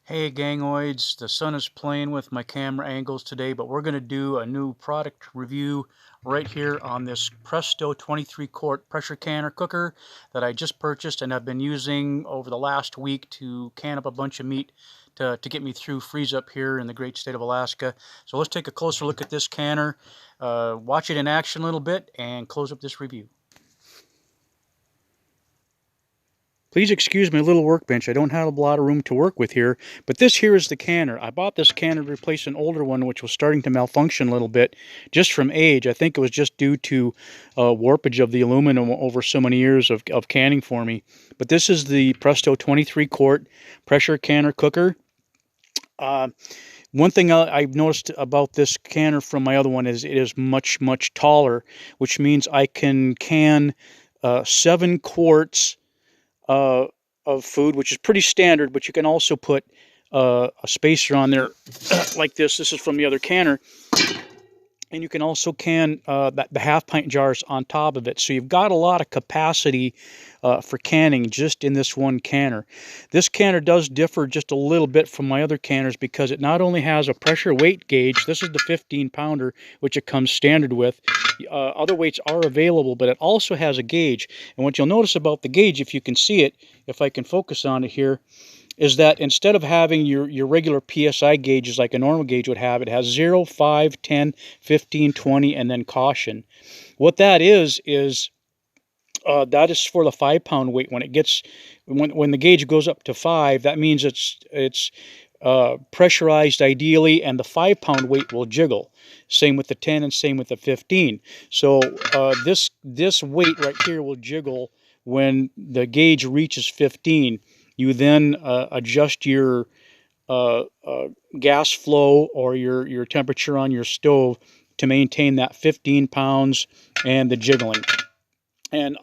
Hey gangoids, the sun is playing with my camera angles today, but we're going to do a new product review right here on this Presto 23 quart pressure canner cooker that I just purchased and I've been using over the last week to can up a bunch of meat to get me through freeze up here in the great state of Alaska. So let's take a closer look at this canner, watch it in action a little bit, and close up this review. Please excuse my little workbench. I don't have a lot of room to work with here, but this here is the canner. I bought this canner to replace an older one which was starting to malfunction a little bit just from age. I think it was just due to warpage of the aluminum over so many years of canning for me. But this is the Presto 23 quart pressure canner cooker. One thing I've noticed about this canner from my other one is it is much, much taller, which means I can can 7 quarts of food, which is pretty standard, but you can also put a spacer on there like this. This is from the other canner. And you can also can the half-pint jars on top of it. So you've got a lot of capacity for canning just in this one canner. This canner does differ just a little bit from my other canners because it not only has a pressure weight gauge, this is the 15-pounder, which it comes standard with. Other weights are available, but it also has a gauge. And what you'll notice about the gauge, if you can see it, if I can focus on it here, is that instead of having your regular PSI gauges like a normal gauge would have, it has 0, 5, 10, 15, 20, and then caution. What that is that is for the 5-pound weight. When it gets, when the gauge goes up to 5, that means it's pressurized ideally, and the 5-pound weight will jiggle. Same with the 10 and same with the 15. So this weight right here will jiggle when the gauge reaches 15. You then adjust your gas flow or your temperature on your stove to maintain that 15 pounds and the jiggling. And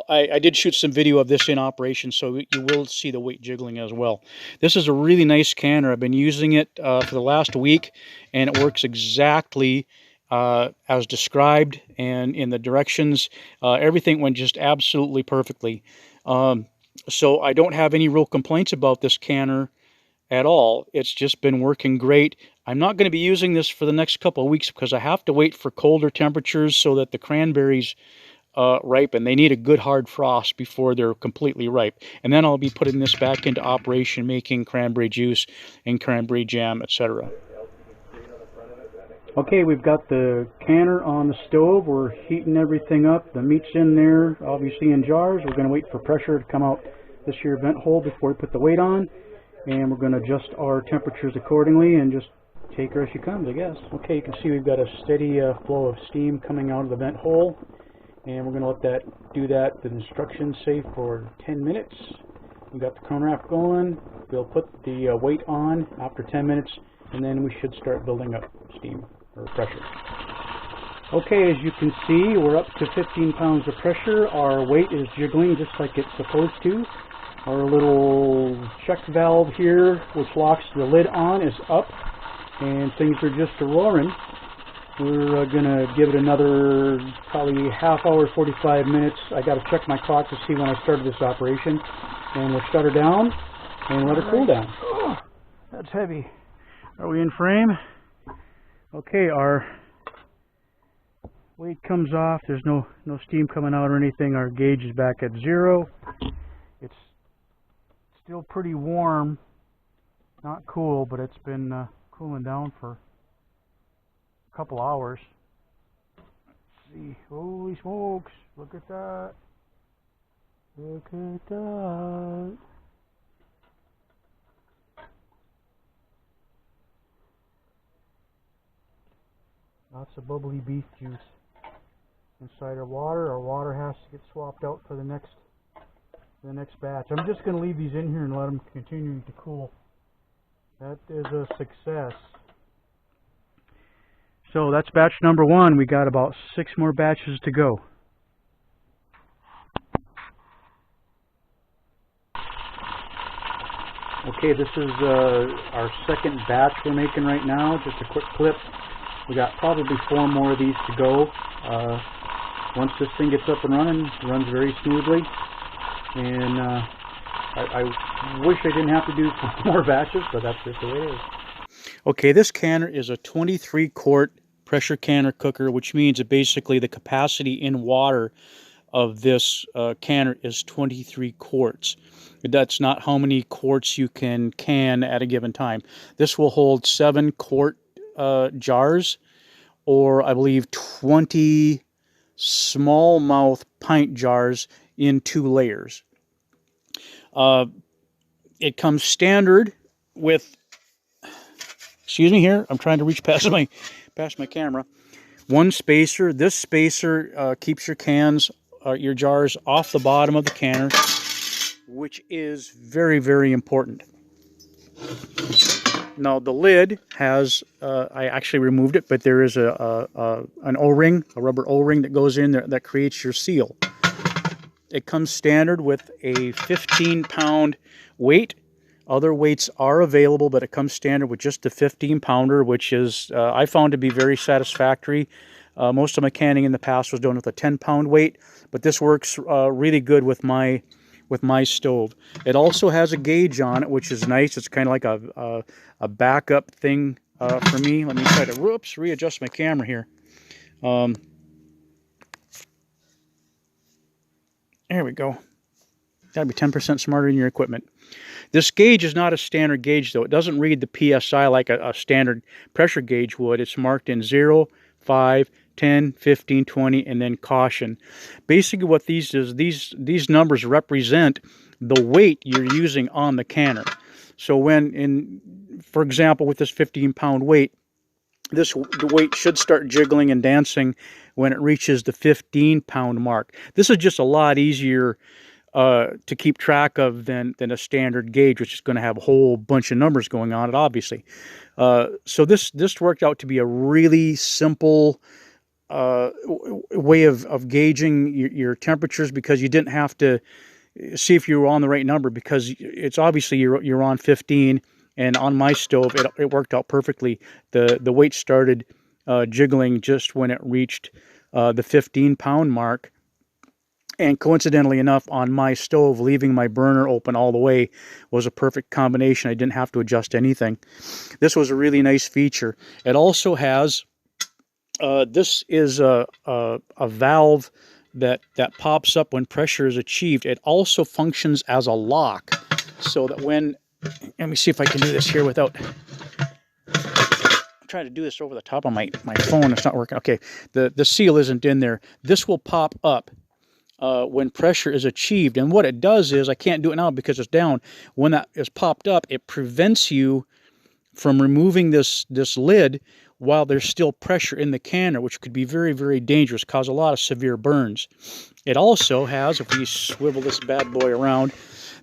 I did shoot some video of this in operation, so you will see the weight jiggling as well. This is a really nice canner. I've been using it for the last week, and it works exactly as described, and in the directions. Everything went just absolutely perfectly. So I don't have any real complaints about this canner at all. It's just been working great. I'm not going to be using this for the next couple of weeks because I have to wait for colder temperatures so that the cranberries ripen. They need a good hard frost before they're completely ripe. And then I'll be putting this back into operation, making cranberry juice and cranberry jam, etc. Okay, we've got the canner on the stove. We're heating everything up. The meat's in there, obviously in jars. We're going to wait for pressure to come out this here vent hole before we put the weight on. And we're going to adjust our temperatures accordingly and just take her as she comes, I guess. Okay, you can see we've got a steady flow of steam coming out of the vent hole. And we're going to let that do that. The instructions say for 10 minutes. We've got the cone wrap going. We'll put the weight on after 10 minutes, and then we should start building up steam or pressure. Okay, as you can see, we're up to 15 pounds of pressure. Our weight is jiggling just like it's supposed to. Our little check valve here, which locks the lid on, is up, and things are just roaring. We're going to give it another probably half hour, 45 minutes. I got to check my clock to see when I started this operation. And we'll shut her down and let her cool down. Oh, that's heavy. Are we in frame? Okay, our weight comes off. There's no steam coming out or anything. Our gauge is back at 0. It's still pretty warm. Not cool, but it's been cooling down for couple hours. Let's see. Holy smokes, look at that. Look at that. Lots of bubbly beef juice inside our water. Our water has to get swapped out for the next batch. I'm just going to leave these in here and let them continue to cool. That is a success. So that's batch number 1. We got about 6 more batches to go. Okay, this is our second batch we're making right now. Just a quick clip. We got probably 4 more of these to go. Once this thing gets up and running, it runs very smoothly. And I wish I didn't have to do more batches, but that's just the way it is. Okay, this canner is a 23 quart pressure canner cooker, which means that basically the capacity in water of this canner is 23 quarts. That's not how many quarts you can at a given time. This will hold 7 quart jars, or I believe 20 smallmouth pint jars in 2 layers. It comes standard with, excuse me here, I'm trying to reach past my camera. One spacer. This spacer keeps your cans, your jars off the bottom of the canner, which is very, very important. Now the lid has, I actually removed it, but there is an O-ring, a rubber O-ring that goes in there that creates your seal. It comes standard with a 15-pound weight. Other weights are available, but it comes standard with just the 15-pounder, which is, I found to be very satisfactory. Most of my canning in the past was done with a 10-pound weight, but this works really good with my stove. It also has a gauge on it, which is nice. It's kind of like a backup thing for me. Let me try to, whoops, readjust my camera here. There we go. Gotta be 10% smarter in your equipment. This gauge is not a standard gauge, though. It doesn't read the PSI like a standard pressure gauge would. It's marked in 0, 5, 10, 15, 20, and then caution. Basically what these is, these numbers represent the weight you're using on the canner. So when, for example, with this 15-pound weight, the weight should start jiggling and dancing when it reaches the 15-pound mark. This is just a lot easier to keep track of than a standard gauge, which is going to have a whole bunch of numbers going on it, obviously. So this worked out to be a really simple way of gauging your temperatures, because you didn't have to see if you were on the right number, because it's obviously you're on 15, and on my stove it worked out perfectly. The weight started jiggling just when it reached the 15-pound mark. And coincidentally enough, on my stove, leaving my burner open all the way was a perfect combination. I didn't have to adjust anything. This was a really nice feature. It also has, this is a valve that pops up when pressure is achieved. It also functions as a lock, so that when, let me see if I can do this here without, I'm trying to do this over the top of my phone. It's not working. Okay, the seal isn't in there. This will pop up when pressure is achieved, and what it does is, I can't do it now because it's down. When that is popped up, it prevents you from removing this lid while there's still pressure in the canner, which could be very, very dangerous, cause a lot of severe burns. It also has, if we swivel this bad boy around,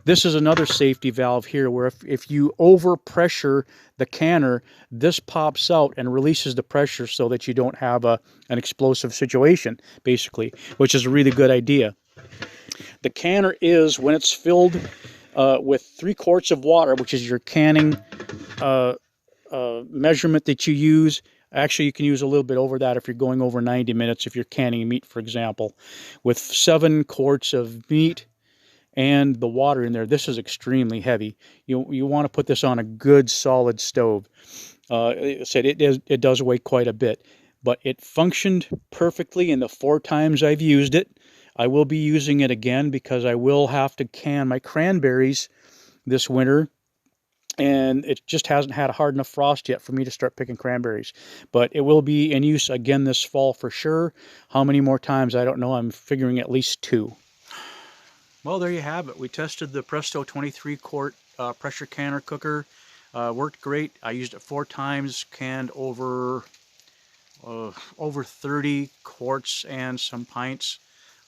this is another safety valve here, where if you overpressure the canner, this pops out and releases the pressure so that you don't have an explosive situation, basically, which is a really good idea. The canner is, when it's filled with 3 quarts of water, which is your canning measurement that you use. Actually, you can use a little bit over that if you're going over 90 minutes, if you're canning meat, for example. With 7 quarts of meat and the water in there, this is extremely heavy. You want to put this on a good solid stove. It said it does weigh quite a bit, but it functioned perfectly in the 4 times I've used it. I will be using it again because I will have to can my cranberries this winter, and it just hasn't had a hard enough frost yet for me to start picking cranberries. But it will be in use again this fall for sure. How many more times, I don't know. I'm figuring at least 2. Well, there you have it. We tested the Presto 23 quart pressure canner cooker. Worked great. I used it 4 times, canned over 30 quarts and some pints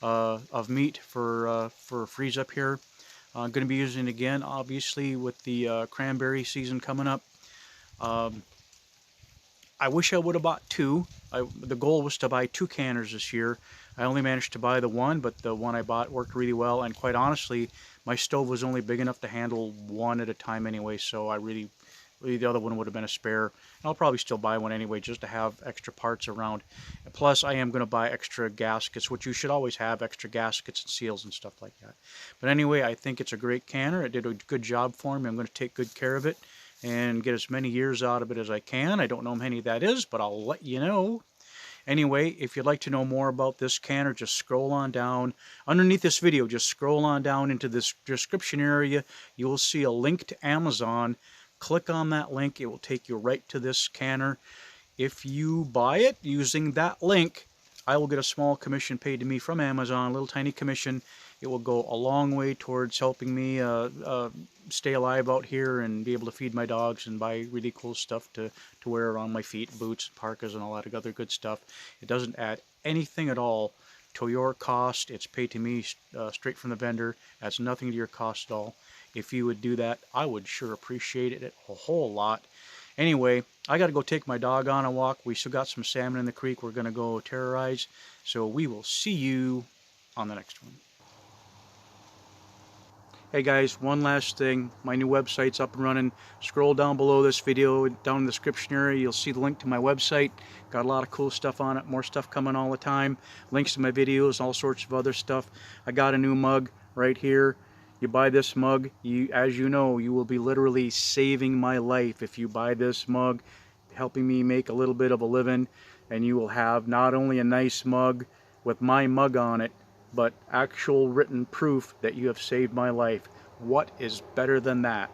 of meat for freeze up here. I'm going to be using it again, obviously, with the cranberry season coming up. I wish I would have bought 2. The goal was to buy 2 canners this year. I only managed to buy the 1, but the one I bought worked really well. And quite honestly, my stove was only big enough to handle 1 at a time anyway, so I really The other one would have been a spare. And I'll probably still buy one anyway just to have extra parts around. Plus, I am going to buy extra gaskets, which you should always have, extra gaskets and seals and stuff like that. But anyway, I think it's a great canner. It did a good job for me. I'm going to take good care of it and get as many years out of it as I can. I don't know how many that is, but I'll let you know. Anyway, if you'd like to know more about this canner, just scroll on down. Underneath this video, just scroll on down into this description area. You will see a link to Amazon. Click on that link. It will take you right to this canner. If you buy it using that link, I will get a small commission paid to me from Amazon, a little tiny commission. It will go a long way towards helping me stay alive out here and be able to feed my dogs and buy really cool stuff to wear around my feet, boots, parkas, and all that other good stuff. It doesn't add anything at all to your cost. It's paid to me straight from the vendor. It adds nothing to your cost at all. If you would do that, I would sure appreciate it a whole lot. Anyway, I got to go take my dog on a walk. We still got some salmon in the creek we're going to go terrorize. So we will see you on the next one. Hey guys, one last thing. My new website's up and running. Scroll down below this video, down in the description area, you'll see the link to my website. Got a lot of cool stuff on it, more stuff coming all the time. Links to my videos, all sorts of other stuff. I got a new mug right here. You buy this mug, as you know, you will be literally saving my life if you buy this mug, helping me make a little bit of a living, and you will have not only a nice mug with my mug on it, but actual written proof that you have saved my life. What is better than that?